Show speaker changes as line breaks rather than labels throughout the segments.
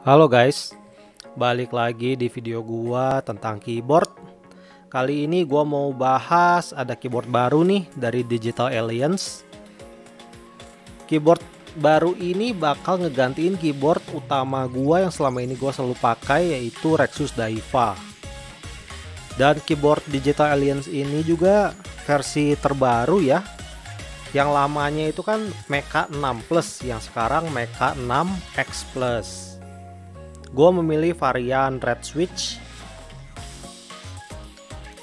Halo guys, balik lagi di video gua tentang keyboard. Kali ini gua mau bahas ada keyboard baru nih dari Digital Alliance. Keyboard baru ini bakal ngegantiin keyboard utama gua yang selama ini gua selalu pakai, yaitu Rexus Daiva. Dan keyboard Digital Alliance ini juga versi terbaru ya. Yang lamanya itu kan Mecha 6 Plus, yang sekarang Mecha 6 X Plus. Gue memilih varian red switch,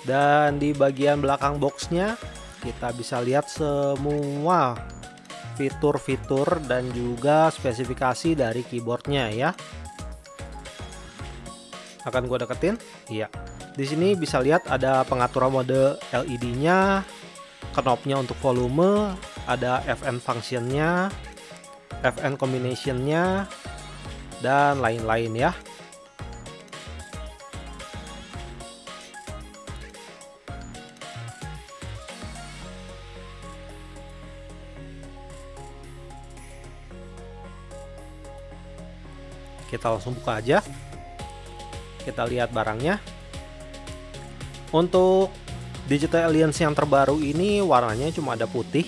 dan di bagian belakang boxnya kita bisa lihat semua fitur-fitur dan juga spesifikasi dari keyboardnya ya. Akan gue deketin, iya. Di sini bisa lihat ada pengaturan mode LED-nya, knobnya untuk volume, ada FN functionnya, FN combination-nya, dan lain-lain ya. Kita langsung buka aja. Kita lihat barangnya. Untuk Digital Alliance yang terbaru ini warnanya cuma ada putih,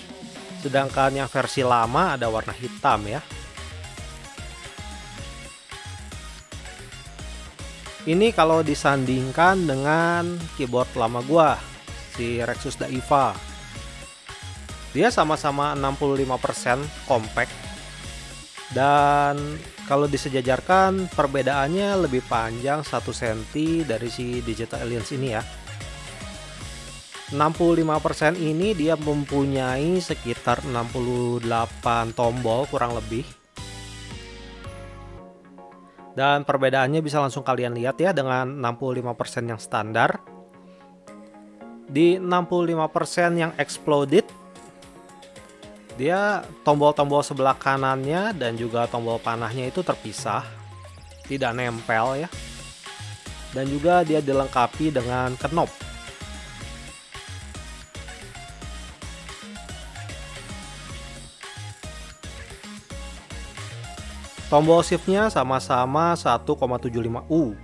sedangkan yang versi lama ada warna hitam ya. Ini kalau disandingkan dengan keyboard lama gua, si Rexus Daiva. Dia sama-sama 65% compact. Dan kalau disejajarkan perbedaannya lebih panjang 1 cm dari si Digital Alliance ini ya. 65% ini dia mempunyai sekitar 68 tombol kurang lebih. Dan perbedaannya bisa langsung kalian lihat ya dengan 65% yang standar. Di 65% yang exploded, dia tombol-tombol sebelah kanannya dan juga tombol panahnya itu terpisah, tidak nempel ya. Dan juga dia dilengkapi dengan knob. Tombol shiftnya sama-sama 1,75U,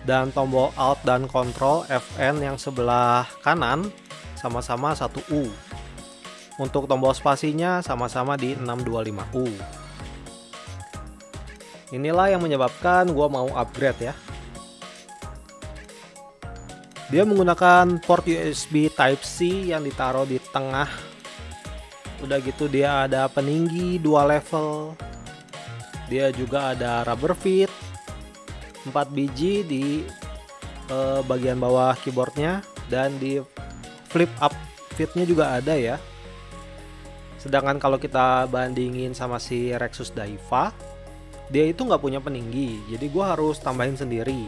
dan tombol alt dan control FN yang sebelah kanan sama-sama 1U. Untuk tombol spasinya sama-sama di 625U. Inilah yang menyebabkan gua mau upgrade ya. Dia menggunakan port USB Type-C yang ditaruh di tengah. Udah gitu dia ada peninggi 2 level. Dia juga ada rubber feet 4 biji di bagian bawah keyboardnya, dan di flip up feetnya juga ada ya. Sedangkan kalau kita bandingin sama si Rexus Daiva, dia itu nggak punya peninggi, jadi gua harus tambahin sendiri.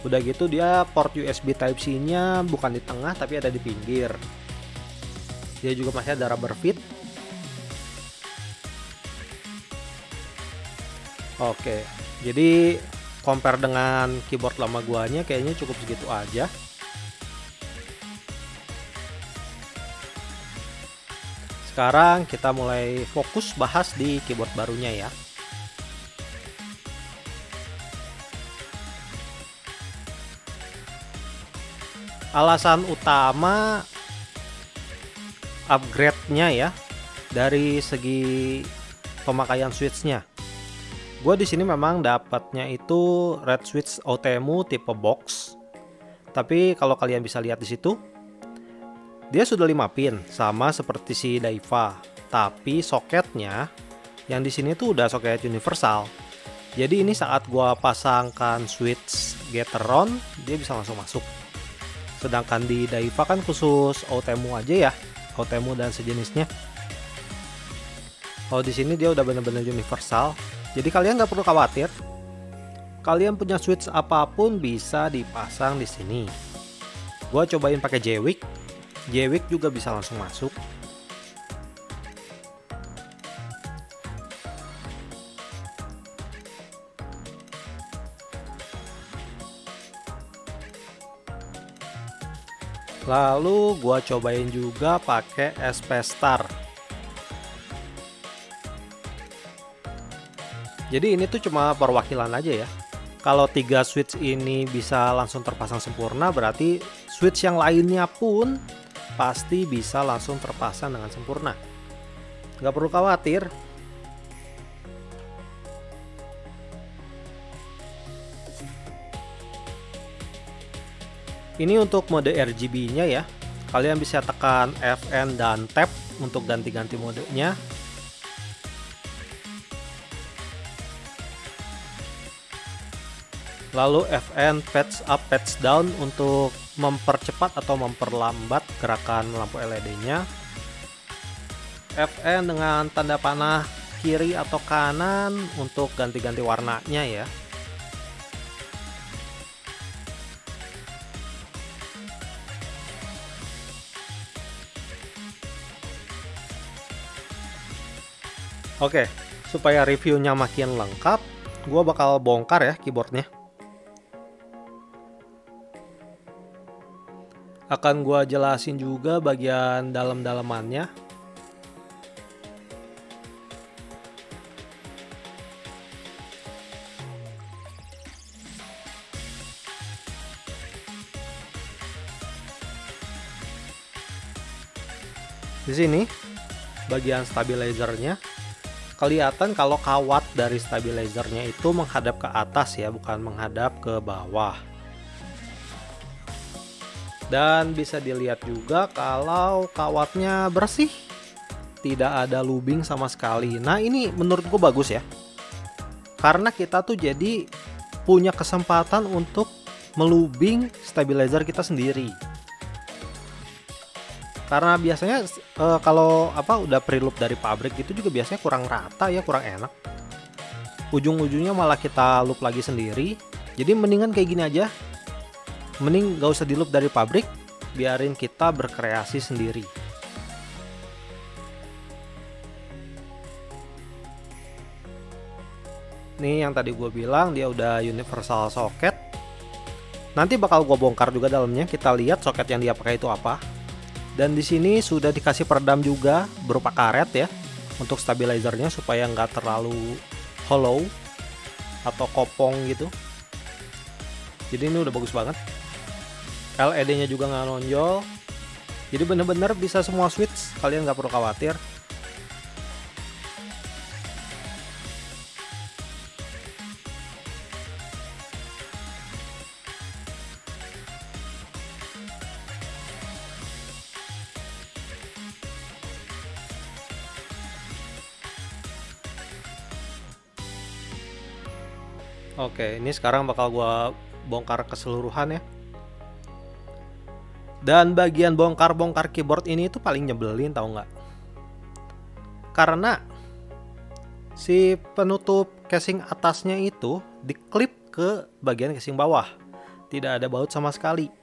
Udah gitu dia port USB Type-C nya bukan di tengah tapi ada di pinggir. Dia juga masih ada rubber feet. Oke, jadi compare dengan keyboard lama guanya kayaknya cukup segitu aja. Sekarang kita mulai fokus bahas di keyboard barunya ya. Alasan utama upgrade-nya ya dari segi pemakaian switch-nya. Gue di sini memang dapatnya itu red switch OTEMU tipe box. Tapi kalau kalian bisa lihat di situ, dia sudah 5 pin sama seperti si Daiva. Tapi soketnya yang di sini tuh udah soket universal. Jadi ini saat gue pasangkan switch Gateron, dia bisa langsung masuk. Sedangkan di Daiva kan khusus OTEMU aja ya, OTEMU dan sejenisnya. Kalau di sini dia udah bener-bener universal. Jadi kalian nggak perlu khawatir. Kalian punya switch apapun bisa dipasang di sini. Gua cobain pakai Jwick. Jwick juga bisa langsung masuk. Lalu gua cobain juga pakai SP Star. Jadi ini tuh cuma perwakilan aja ya. Kalau 3 switch ini bisa langsung terpasang sempurna, berarti switch yang lainnya pun pasti bisa langsung terpasang dengan sempurna. Nggak perlu khawatir. Ini untuk mode RGB-nya ya. Kalian bisa tekan Fn dan Tab untuk ganti-ganti modenya. Lalu Fn patch up patch down untuk mempercepat atau memperlambat gerakan lampu LED-nya. Fn dengan tanda panah kiri atau kanan untuk ganti-ganti warnanya ya. Oke, supaya reviewnya makin lengkap, gua bakal bongkar ya keyboardnya. Akan gua jelasin juga bagian dalam-dalamannya. Di sini bagian stabilizernya kelihatan kalau kawat dari stabilizernya itu menghadap ke atas ya, bukan menghadap ke bawah. Dan bisa dilihat juga kalau kawatnya bersih, tidak ada lubing sama sekali. Nah ini menurutku bagus ya, karena kita tuh jadi punya kesempatan untuk melubing stabilizer kita sendiri. Karena biasanya kalau udah preloop dari pabrik gitu juga biasanya kurang rata ya, kurang enak. Ujung-ujungnya malah kita loop lagi sendiri. Jadi mendingan kayak gini aja. Mending gak usah di loop dari pabrik, biarin kita berkreasi sendiri. Nih yang tadi gue bilang dia udah universal socket. Nanti bakal gue bongkar juga dalamnya, kita lihat soket yang dia pakai itu apa. Dan di sini sudah dikasih peredam juga berupa karet ya untuk stabilizernya supaya nggak terlalu hollow atau kopong gitu. Jadi ini udah bagus banget. LED-nya juga nggak nonjol. Jadi bener-bener bisa semua switch, kalian nggak perlu khawatir. Oke, ini sekarang bakal gua bongkar keseluruhan ya. Dan bagian bongkar-bongkar keyboard ini itu paling nyebelin, tau nggak? Karena si penutup casing atasnya itu diklip ke bagian casing bawah, tidak ada baut sama sekali.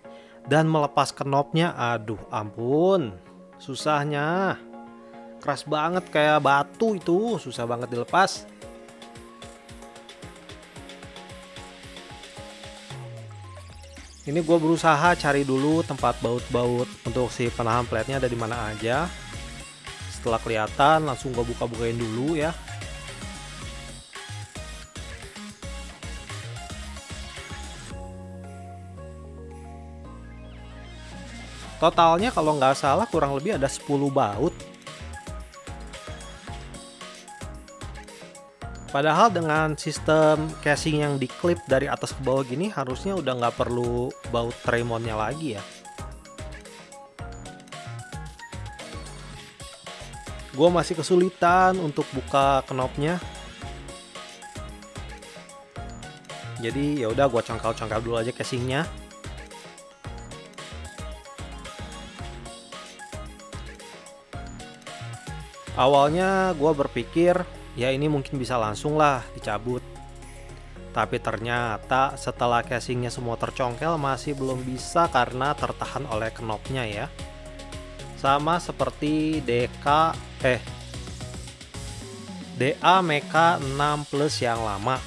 Dan melepas knopnya, aduh ampun, susahnya. Keras banget kayak batu itu, susah banget dilepas. Ini gue berusaha cari dulu tempat baut-baut untuk si penahan plate-nya ada di mana aja. Setelah kelihatan langsung gue buka-bukain dulu ya. Totalnya kalau nggak salah kurang lebih ada 10 baut. Padahal dengan sistem casing yang diklip dari atas ke bawah gini harusnya udah nggak perlu baut Tremon-nya lagi ya. Gue masih kesulitan untuk buka knopnya. Jadi ya udah gue congkel-congkel dulu aja casingnya. Awalnya gue berpikir ya ini mungkin bisa langsung lah dicabut. Tapi ternyata setelah casingnya semua tercongkel masih belum bisa karena tertahan oleh knopnya ya. Sama seperti DA Mecha 6 Plus yang lama.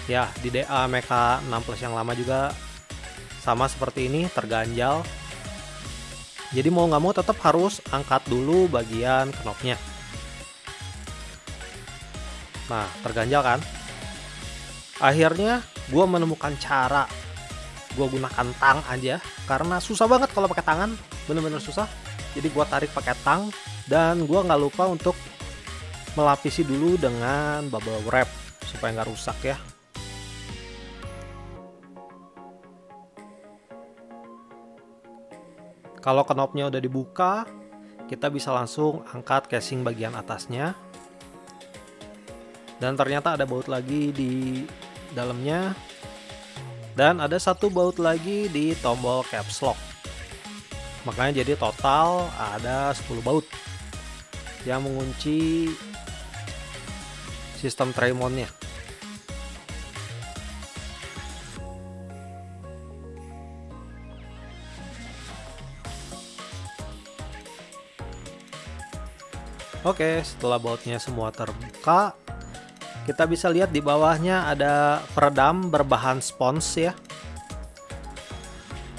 Ya di DA Mecha 6 Plus yang lama juga sama seperti ini, terganjal. Jadi mau nggak mau tetap harus angkat dulu bagian knopnya. Nah, terganjal kan? Akhirnya gue menemukan cara gue gunakan tang aja, karena susah banget kalau pakai tangan, bener-bener susah. Jadi gue tarik pakai tang, dan gue nggak lupa untuk melapisi dulu dengan bubble wrap supaya nggak rusak ya. Kalau knopnya udah dibuka, kita bisa langsung angkat casing bagian atasnya. Dan ternyata ada baut lagi di dalamnya. Dan ada satu baut lagi di tombol caps lock. Makanya jadi total ada 10 baut yang mengunci sistem tray mount-nya. Oke, setelah bautnya semua terbuka, kita bisa lihat di bawahnya ada peredam berbahan spons ya.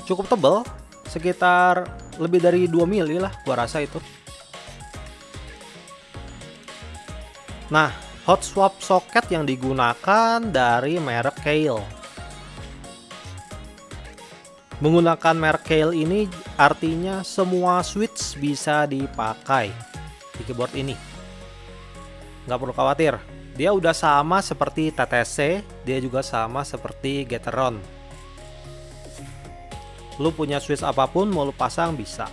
Cukup tebal, sekitar lebih dari 2 mili lah gua rasa itu. Nah, hot swap socket yang digunakan dari merek Kailh. Menggunakan merek Kailh ini artinya semua switch bisa dipakai di keyboard ini. Nggak perlu khawatir, dia udah sama seperti TTC, dia juga sama seperti Gateron. Lu punya switch apapun mau lu pasang bisa.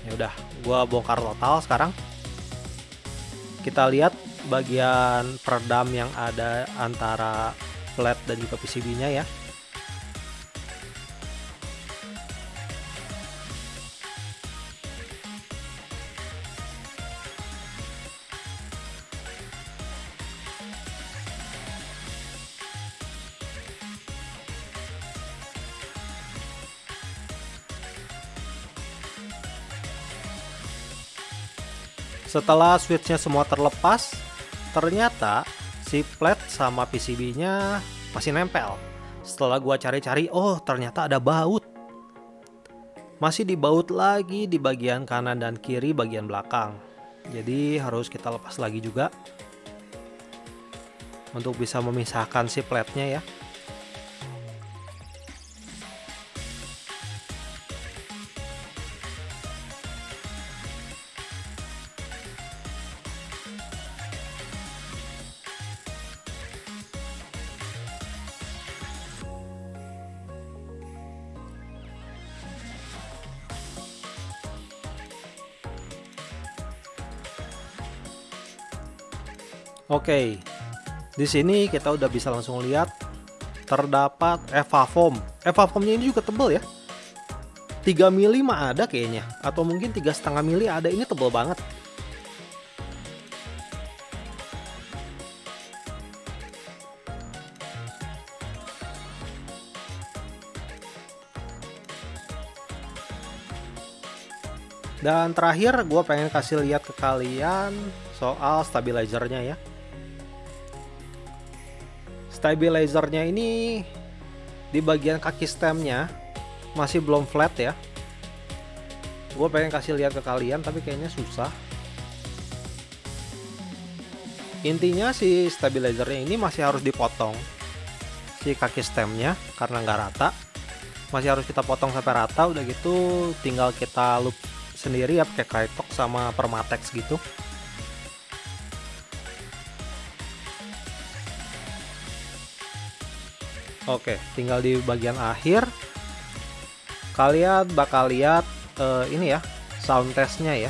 Ya udah, gua bongkar total sekarang. Kita lihat bagian peredam yang ada antara flat dan juga PCB-nya ya. Setelah switchnya semua terlepas, ternyata si flat sama PCB-nya masih nempel. Setelah gua cari-cari, oh ternyata ada baut. Masih dibaut lagi di bagian kanan dan kiri bagian belakang. Jadi harus kita lepas lagi juga untuk bisa memisahkan si flatnya ya. Oke, di sini kita udah bisa langsung lihat terdapat EVA foam. EVA foamnya ini juga tebel ya. 3 mili mah ada kayaknya, atau mungkin 3,5 mili ada. Ini tebel banget. Dan terakhir gue pengen kasih lihat ke kalian soal stabilizernya ya. Stabilizernya ini di bagian kaki stemnya masih belum flat ya. Gue pengen kasih lihat ke kalian tapi kayaknya susah. Intinya si stabilizernya ini masih harus dipotong si kaki stemnya karena nggak rata. Masih harus kita potong sampai rata. Udah gitu tinggal kita loop sendiri ya pakai Krytox sama Permatex gitu. Oke, tinggal di bagian akhir kalian bakal lihat ini ya, sound testnya ya.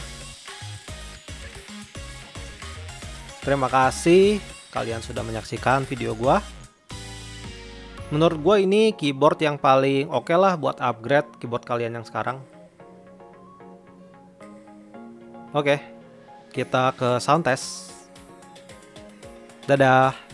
Terima kasih kalian sudah menyaksikan video gua. Menurut gua ini keyboard yang paling oke lah buat upgrade keyboard kalian yang sekarang. Oke, kita ke sound test. Dadah.